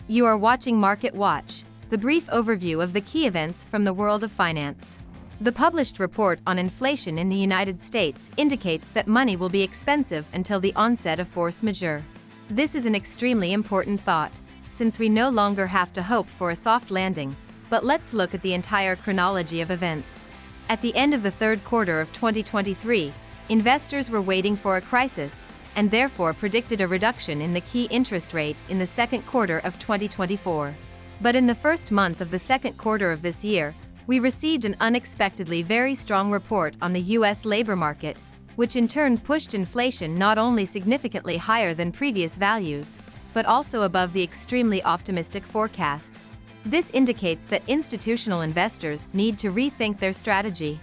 You are watching Market Watch, the brief overview of the key events from the world of finance. The published report on inflation in the United States indicates that money will be expensive until the onset of force majeure. This is an extremely important thought, since we no longer have to hope for a soft landing, but let's look at the entire chronology of events. At the end of the third quarter of 2023, investors were waiting for a crisis, and therefore predicted a reduction in the key interest rate in the second quarter of 2024. But in the first month of the second quarter of this year, we received an unexpectedly very strong report on the US labor market, which in turn pushed inflation not only significantly higher than previous values, but also above the extremely optimistic forecast. This indicates that institutional investors need to rethink their strategy.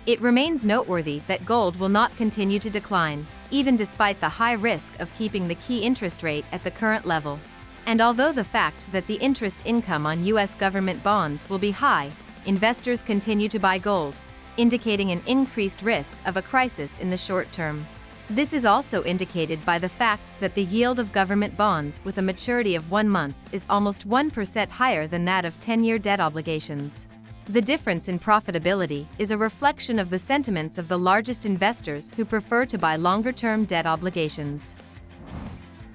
It remains noteworthy that gold will not continue to decline, even despite the high risk of keeping the key interest rate at the current level. And although the fact that the interest income on US government bonds will be high, investors continue to buy gold, indicating an increased risk of a crisis in the short term. This is also indicated by the fact that the yield of government bonds with a maturity of 1 month is almost 1% higher than that of 10-year debt obligations. The difference in profitability is a reflection of the sentiments of the largest investors who prefer to buy longer-term debt obligations.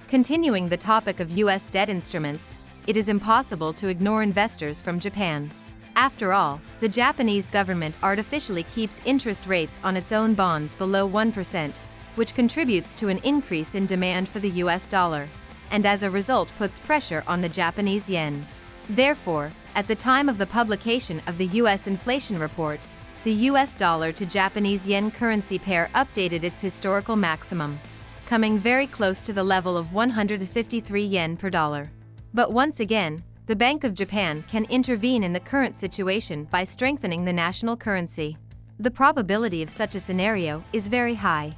Continuing the topic of US debt instruments, it is impossible to ignore investors from Japan. After all, the Japanese government artificially keeps interest rates on its own bonds below 1%, which contributes to an increase in demand for the US dollar, and as a result puts pressure on the Japanese yen. Therefore, at the time of the publication of the US inflation report, the US dollar to Japanese yen currency pair updated its historical maximum, coming very close to the level of 153 yen per dollar. But once again, the Bank of Japan can intervene in the current situation by strengthening the national currency. The probability of such a scenario is very high.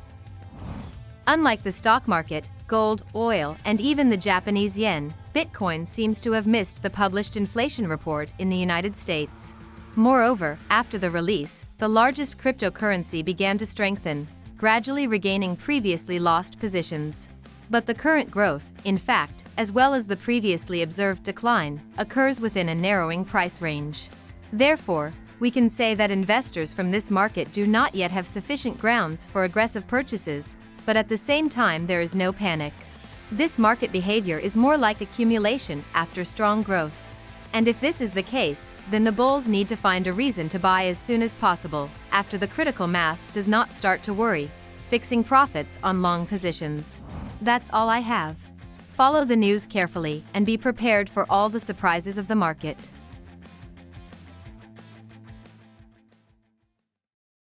Unlike the stock market, gold, oil, and even the Japanese yen, Bitcoin seems to have missed the published inflation report in the United States. Moreover, after the release, the largest cryptocurrency began to strengthen, gradually regaining previously lost positions. But the current growth, in fact, as well as the previously observed decline, occurs within a narrowing price range. Therefore, we can say that investors from this market do not yet have sufficient grounds for aggressive purchases, but at the same time there is no panic. This market behavior is more like accumulation after strong growth. And if this is the case, then the bulls need to find a reason to buy as soon as possible, after the critical mass does not start to worry, fixing profits on long positions. That's all I have. Follow the news carefully and be prepared for all the surprises of the market.